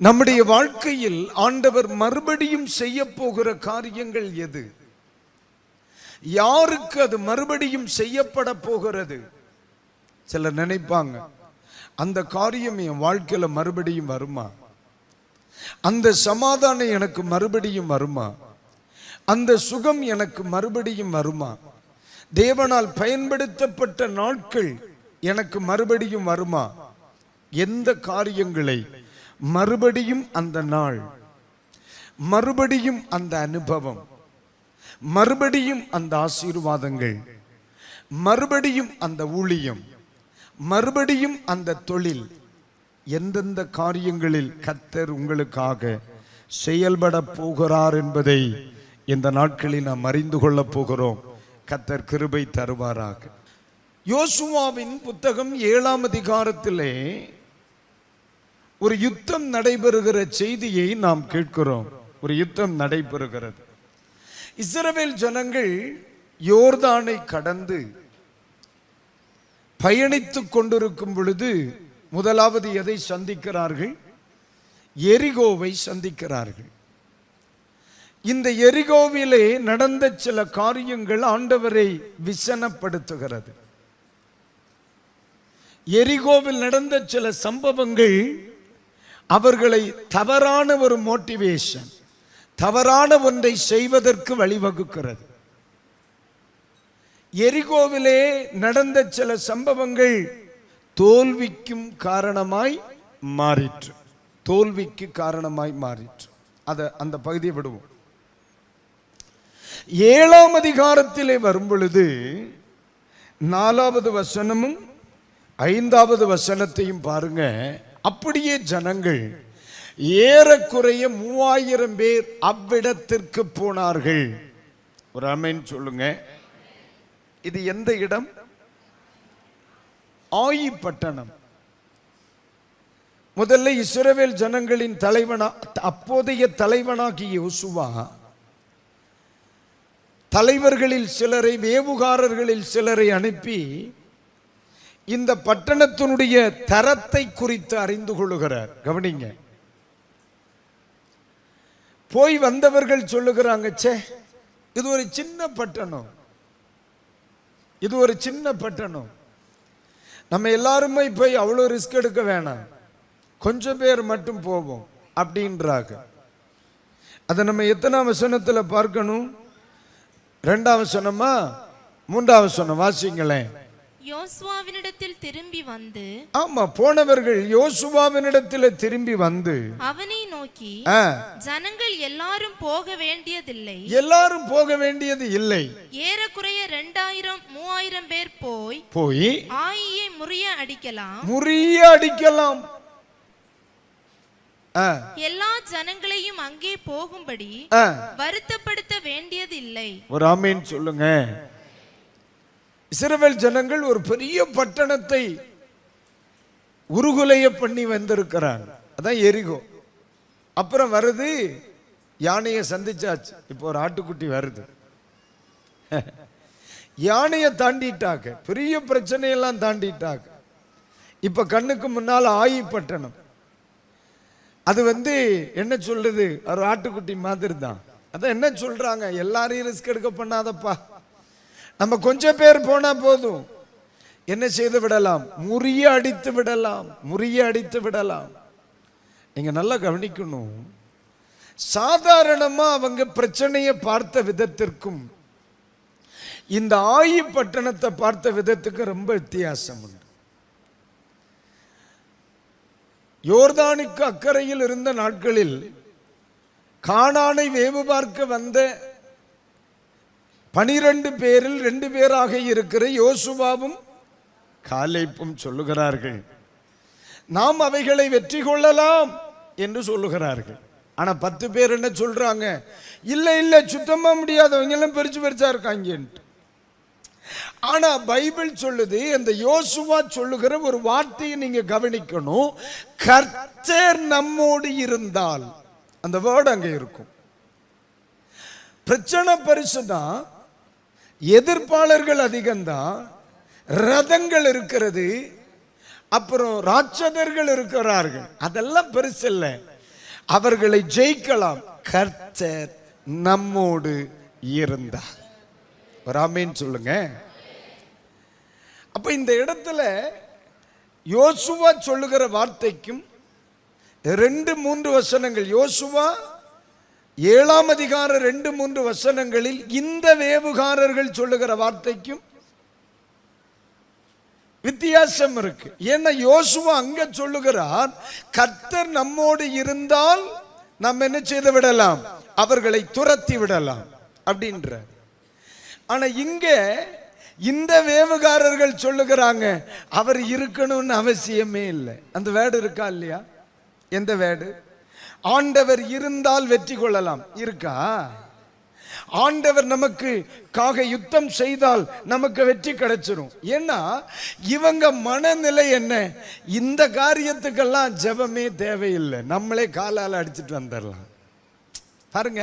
நம்முடைய வாழ்க்கையில் ஆண்டவர் மறுபடியும் செய்ய போகிற காரியங்கள் எது? யாருக்கு அது மறுபடியும் செய்யப்பட போகிறது? சிலர் நினைப்பாங்க, அந்த காரியம் என் வாழ்க்கையில மறுபடியும் வருமா? அந்த சமாதானம் எனக்கு மறுபடியும் வருமா? அந்த சுகம் எனக்கு மறுபடியும் வருமா? தேவனால் பயன்படுத்தப்பட்ட நாட்கள் எனக்கு மறுபடியும் வருமா? எந்த காரியங்களை மறுபடியும் அந்த நாள், மறுபடியும் அந்த அனுபவம், மறுபடியும் அந்த ஆசீர்வாதங்கள், மறுபடியும் அந்த ஊழியம், மறுபடியும் அந்த தொழில், எந்தெந்த காரியங்களில் கர்த்தர் உங்களுக்காக செயல்பட போகிறார் என்பதை இந்த நாட்களில் நாம் அறிந்து கொள்ள போகிறோம். கர்த்தர் கிருபை தருவாராக. யோசுவாவின் புத்தகம் 7ஆம் அதிகாரத்திலே ஒரு யுத்தம் நடைபெறுகிற செய்தியை நாம் கேட்கிறோம். ஒரு யுத்தம் நடைபெறுகிறது. இஸ்ரவேல் ஜனங்கள் யோர்தானை கடந்து பயணித்துக் கொண்டிருக்கும் பொழுது முதலாவது எதை சந்திக்கிறார்கள்? எரிகோவை சந்திக்கிறார்கள். இந்த எரிகோவிலே நடந்த சில காரியங்கள் ஆண்டவரை விசனப்படுத்துகிறது. எரிகோவில் நடந்த சில சம்பவங்கள் அவர்களை தவறான ஒரு மோட்டிவேஷன், தவறான ஒன்றை செய்வதற்கு வழிவகுக்கிறது. எரிகோவிலே நடந்த சில சம்பவங்கள் தோல்விக்கும் காரணமாய் மாறிற்று. தோல்விக்கு காரணமாய் மாறிற்று. அந்த பகுதியை விடுவோம். 7ஆம் அதிகாரத்திலே வரும் பொழுது 4வது வசனமும் 5வது வசனத்தையும் பாருங்க. அப்படியே ஜனங்கள் ஏறக்குறைய 3000 பேர் அவ்விடத்திற்கு போனார்கள். ஒரு ஆமென் சொல்லுங்க. இது எந்த இடம்? ஆயி பட்டணம். முதல்ல இஸ்ரவேல் ஜனங்களின் அப்போதைய தலைவனாகிய யோசுவா தலைவர்களில் சிலரை, வேவுகாரர்களில் சிலரை அனுப்பி இந்த பட்டணத்தினுடைய தரத்தை குறித்து அறிந்து கொள்ளுகிறார். கவனிங்க. போய் வந்தவர்கள் சொல்லுகிறாங்க, சே, இது ஒரு சின்ன பட்டணம், இது ஒரு சின்ன பட்டணம், நம்ம எல்லாருமே போய் அவ்வளோ ரிஸ்க் எடுக்க வேணாம், கொஞ்சம் பேர் மட்டும் போவோம் அப்படின்றாங்க. அதை நம்ம எத்தனாம் வசனத்தில் பார்க்கணும்? 2ஆம் வசனமா 3ஆம் வசனம் வாசிங்களேன். யோசுவாவினிடத்தில் திரும்பி வந்து, ஆமா, போனவர்கள் யோசுவாவினிடத்தில் திரும்பி வந்து அவனை நோக்கி, ஜனங்கள் எல்லாரும் போக வேண்டியதில்லை, எல்லாரும் போக வேண்டியது இல்லை, ஏறக்குறைய 2000-3000 பேர் போய் ஆயியை முறிய அடிக்கலாம், எல்லா ஜனங்களையும் அங்கே போகும்படி வருத்தப்படுத்த வேண்டியது இல்லை. ஒரு ஆமென் சொல்லுங்க. இஸ்ரவேல் ஜனங்கள் ஒரு பெரிய பட்டணத்தை உருகுலைய பண்ணி வந்திருக்கிறாங்க. அதான் எரிகோ. அப்புறம் வருது, யானையை சந்திச்சாச்சு. இப்போ ஒரு ஆட்டுக்குட்டி வருது. யானையை தாண்டிட்டாங்க, பெரிய பிரச்சனையெல்லாம் தாண்டிட்டாங்க. இப்ப கண்ணுக்கு முன்னால் ஆயி பட்டணம். அது என்ன சொல்றது? ஒரு ஆட்டுக்குட்டி மாதிரி தான். அதான் என்ன சொல்றாங்க, எல்லாரையும் ரிஸ்க் எடுக்க பண்ணாதப்பா, நம்ம கொஞ்சம் பேர் போனா போதும், என்ன செய்து விடலாம்? முறிய அடித்து விடலாம். நீங்க நல்லா கவனிக்கணும். சாதாரணமா அவங்க பிரச்சனையை பார்த்த விதத்திற்கும் இந்த ஆயி பட்டணத்தை பார்த்த விதத்துக்கு ரொம்ப வித்தியாசம் உண்டு. யோர்தானுக்கு அக்கறையில் இருந்த நாட்களில் கானானை வேவு பார்க்க வந்த 12 பேரில் 2 பேராக இருக்கிற யோசுவாவும் காலேப்பும் சொல்லுகிறார்கள், நாம் அவைகளை வெற்றி கொள்ளலாம் என்று சொல்லுகிறார்கள். ஆனா 10 பேர் என்ன சொல்றாங்க? இல்ல சுத்தமா முடியாதவங்க எல்லாம் பெருசா இருக்காங்க. ஆனா பைபிள் சொல்லுது, அந்த யோசுவா சொல்லுகிற ஒரு வார்த்தையை நீங்க கவனிக்கணும். கர்த்தர் நம்மோடு இருந்தால், அந்த வேர்டு அங்க இருக்கும். பிரச்சனை பெருசுதான், எதிர்ப்பாளர்கள் அதிகம்தான், ரதங்கள் இருக்கிறது, அப்புறம் ராட்சதர்கள் இருக்கிறார்கள், அதெல்லாம் பெருசு இல்லை. அவர்களை ஜெயிக்கலாம். கர்த்தர் நம்மோடு இருந்தார். ஒரு ஆமென் சொல்லுங்க. அப்ப இந்த இடத்துல யோசுவா சொல்லுகிற வார்த்தைக்கும் 2-3 வசனங்கள், யோசுவா 7ஆம் அதிகாரம் 2-3 வசனங்களில் இந்த வேவுகாரர்கள் சொல்லுகிற வார்த்தைக்கும் வித்தியாசம் இருக்கு. ஏன்னா யோசுவா அங்க சொல்லுகிறார், கர்த்தர் நம்மோடு இருந்தால் நம்ம என்ன செய்து விடலாம், அவர்களை துரத்தி விடலாம் அப்படின்ற. ஆனா இங்க இந்த வேவுகாரர்கள் சொல்லுகிறாங்க, அவர் இருக்கணும்னு அவசியமே இல்லை. அந்த வேர்டு இருக்கா இல்லையா? எந்த வேர்டு? ஆண்டவர் இருந்தால் வெற்றி கொள்ளலாம் இருக்கா? ஆண்டவர் நமக்கு யுத்தம் செய்தால் நமக்கு வெற்றி கிடைச்சிரும். ஏன்னா இவங்க மனநிலை என்ன, இந்த காரியத்துக்கெல்லாம் ஜெபமே தேவையில்லை, நம்மளே காலால அடிச்சுட்டு வந்துடலாம். பாருங்க,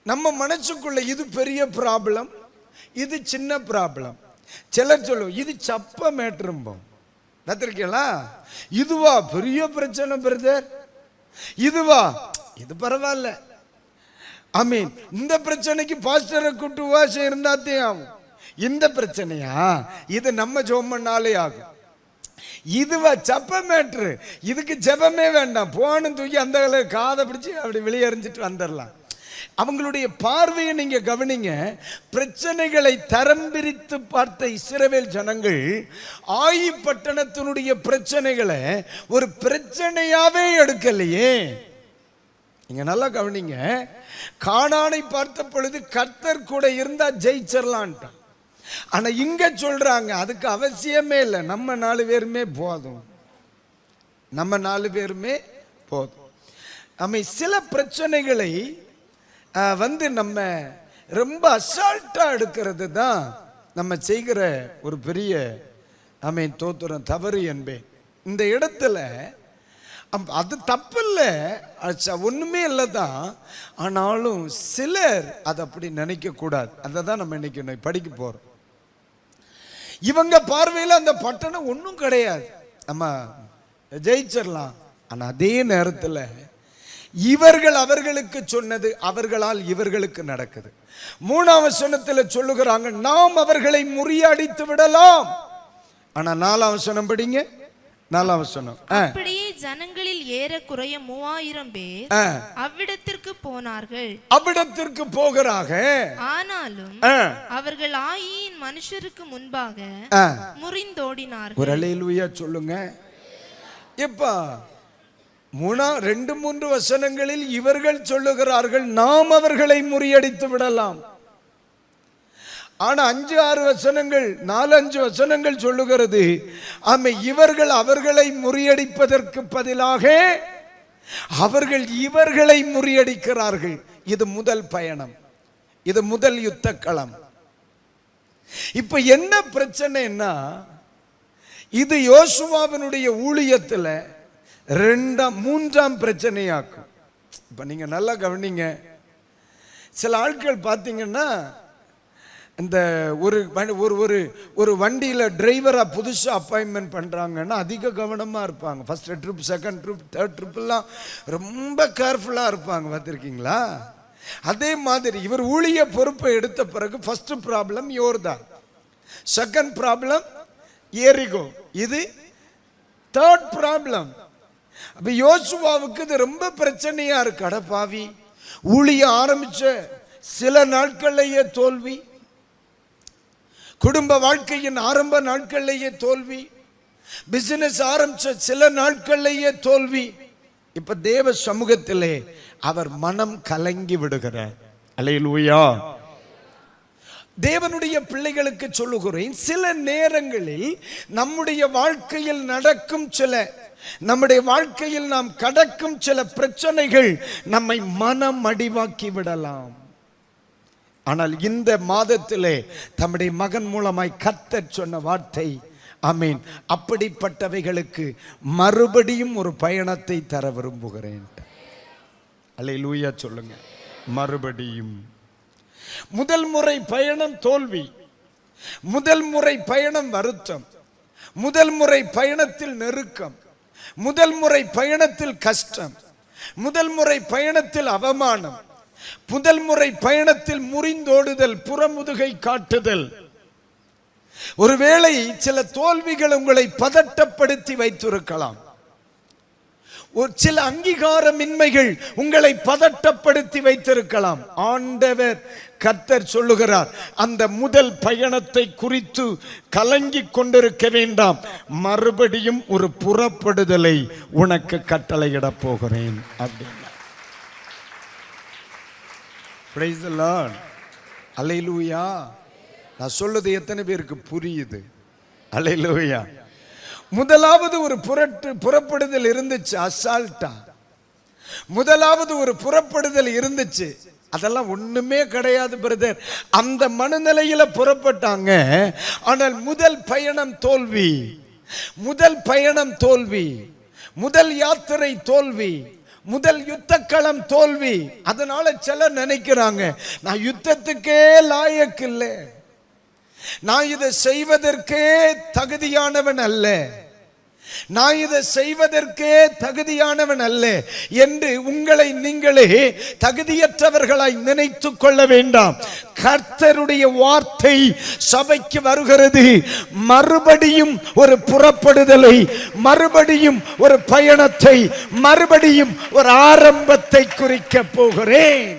நம்ம மனசுக்குள்ள இது பெரிய ப்ராப்ளம், இது சின்ன ப்ராப்ளம். சிலர் சொல்லுவோம் இது சப்ப மேட்ரும்போம். பார்த்திருக்கீங்களா? இதுவா பெரிய பிரச்சனை பிரதர், இதுவா இது பரவாயில்ல. ஆமீன். இந்த பிரச்சனைக்கு பாஸ்டரை கூட்டு வாசம் இருந்தாத்தே ஆகும். இந்த பிரச்சனையா இது நம்ம ஜெபம் பண்ணாலே ஆகும். இதுவா சப்ப மேட்ரு, இதுக்கு ஜெபமே வேண்டாம், போன தூக்கி அந்த காதை பிடிச்சி அப்படி வெளியறிஞ்சிட்டு வந்துடலாம். அவங்களுடைய பார்வையை நீங்க கவனிங்க. பிரச்சனைகளை தரம் பிரித்து பார்த்த இஸ்ரவேல் ஜனங்கள் ஆயி பட்டணத்தினுடைய பிரச்சனைகளை ஒரு பிரச்சனையாவே எடுக்கலையே. நீங்க நல்லா கவனிங்க. கானானை பார்த்த பொழுது கர்த்தர் கூட இருந்தா ஜெயிச்சிடலான்ட்டான். ஆனா இங்க சொல்றாங்க அதுக்கு அவசியமே இல்லை, நம்ம 4 பேருமே போதும், நம்ம 4 பேருமே போதும். நம்ம சில பிரச்சனைகளை நம்ம ரொம்ப அசால்ட்டா எடுக்கிறது தான் நம்ம செய்கிற ஒரு பெரிய தோத்திரம், தவறு என்பேன். இந்த இடத்துல அது தப்பு இல்லை, ஒண்ணுமே இல்லை தான். ஆனாலும் சிலர் அதை அப்படி நினைக்க கூடாது. அதை தான் நம்ம இன்னைக்கு படிக்க போறோம். இவங்க பார்வையில் அந்த பட்டணம் ஒன்றும் கிடையாது, நம்ம ஜெயிச்சிடலாம். ஆனா அதே நேரத்தில் இவர்கள் அவர்களுக்கு சொன்னது அவர்களால் இவர்களுக்கு நடக்குது. 3ஆம் வசனத்தில் சொல்லுகிறாங்க, நாம் அவர்களை முறியடித்து விடலாம். ஆனா 4ஆம் வசனம் படிங்க. 4ஆம் வசனம், அப்படியே ஜனங்களில் ஏறக்குறைய 3000 பேர் அவ்விடத்திற்கு போனார்கள். அவ்விடத்திற்கு போகிறாங்க. ஆனாலும் அவர்கள் ஆயியின் மனுஷருக்கு முன்பாக முறிந்தோடினார்கள். ஒரு அல்லேலூயா சொல்லுங்க. இப்ப 2-3 வசனங்களில் இவர்கள் சொல்லுகிறார்கள் நாம் அவர்களை முறியடித்து விடலாம். ஆனா 5-6 வசனங்கள், 4-5 வசனங்கள் சொல்லுகிறது, இவர்கள் அவர்களை முறியடிப்பதற்கு பதிலாக அவர்கள் இவர்களை முறியடிக்கிறார்கள். இது முதல் பயணம், இது முதல் யுத்த களம். இப்ப என்ன பிரச்சனைன்னா, இது யோசுவாவினுடைய ஊழியத்துல 3ஆம் பிரச்சனையாக்கும். இப்ப நீங்க நல்லா கவனிங்க. சில ஆட்கள் பார்த்தீங்கன்னா, இந்த ஒரு வண்டியில டிரைவரா புதுசா அப்பாயின்மெண்ட் பண்றாங்கன்னா அதிக கவனமா இருப்பாங்க. First trip, second trip, third trip எல்லாம் ரொம்ப கேர்ஃபுல்லா இருப்பாங்க. பார்த்திருக்கீங்களா? அதே மாதிரி இவர் ஊழிய பொறுப்பை எடுத்த பிறகு ஃபர்ஸ்ட் ப்ராப்ளம் யோர்தான், செகண்ட் ப்ராப்ளம் எரிகோ, இது தேர்ட் ப்ராப்ளம். அப்ப யோசுவாவுக்கு இது ரொம்ப பிரச்சனையா இருக்கு. அடப்பாவி, ஊழிய ஆரம்பிச்ச சில நாட்கள்லேயே தோல்வி, குடும்ப வாழ்க்கையின் ஆரம்ப நாட்கள்லேயே தோல்வி, பிசினஸ் ஆரம்பிச்ச சில நாட்கள்லேயே தோல்வி. இப்ப தேவ சமூகத்திலே அவர் மனம் கலங்கி விடுகிறார். அல்லேலூயா. தேவனுடைய பிள்ளைகளுக்கு சொல்லுகிறேன், சில நேரங்களில் நம்முடைய வாழ்க்கையில் நடக்கும் நம்முடைய வாழ்க்கையில் நாம் கடக்கும் சில பிரச்சனைகள் நம்மை மனம் அடிவாக்கி விடலாம். ஆனால் இந்த மாதத்திலே தம்முடைய மகன் மூலமாய் கர்த்தர் சொன்ன வார்த்தை, ஆமீன், அப்படிப்பட்டவைகளுக்கு மறுபடியும் ஒரு பயணத்தை தர விரும்புகிறேன். அல்லேலூயா சொல்லுங்க. மறுபடியும். முதல் முறை பயணம் தோல்வி, முதல் முறை பயணம் வருத்தம், முதல் முறை பயணத்தில் நெருக்கம், முதல் முறை பயணத்தில் கஷ்டம். முதல் முறை பயணத்தில் அவமானம், முதல் முறை பயணத்தில் முறிந்தோடுதல், புறமுதுகை காட்டுதல். ஒருவேளை சில தோல்விகள் உங்களை பதட்டப்படுத்தி வைத்திருக்கலாம். ஒரு சில அங்கீகாரமின்மைகள் உங்களை பதட்டப்படுத்தி வைத்திருக்கலாம். ஆண்டவர் கர்த்தர் சொல்லுகிறார், அந்த முதல் பயணத்தை குறித்து கலங்கி கொண்டிருக்க வேண்டாம், மறுபடியும் ஒரு புறப்படுதலை உனக்கு கட்டளையிட போகிறேன் அப்படின்னா. Praise the Lord. அல்லேலூயா. நான் சொல்றது எத்தனை பேருக்கு புரியுது? அல்லேலூயா. முதலாவது ஒரு புறப்படுதல் இருந்துச்சு, அசால்ட்டா. முதலாவது ஒரு புறப்படுதல் இருந்துச்சு, அதெல்லாம் ஒண்ணுமே கிடையாது பிரதர். அந்த மனநிலையில புறப்பட்டாங்க. ஆனால் முதல் பயணம் தோல்வி, முதல் பயணம் தோல்வி, முதல் யாத்திரை தோல்வி, முதல் யுத்த களம் தோல்வி. அதனால சிலர் நினைக்கிறாங்க, நான் யுத்தத்துக்கே லாயக்கு இல்லை, நான் இதை செய்வதற்கே தகுதியானவன் அல்ல, நான் இதை செய்வதற்கே தகுதியானவன் அல்ல என்று உங்களை நீங்களே தகுதியற்றவர்களாய் நினைத்து கொள்ள வேண்டாம். கர்த்தருடைய வார்த்தை சபைக்கு வருகிறது. மறுபடியும் ஒரு புறப்படுதலை, மறுபடியும் ஒரு பயணத்தை, மறுபடியும் ஒரு ஆரம்பத்தை குறிக்க போகிறேன்.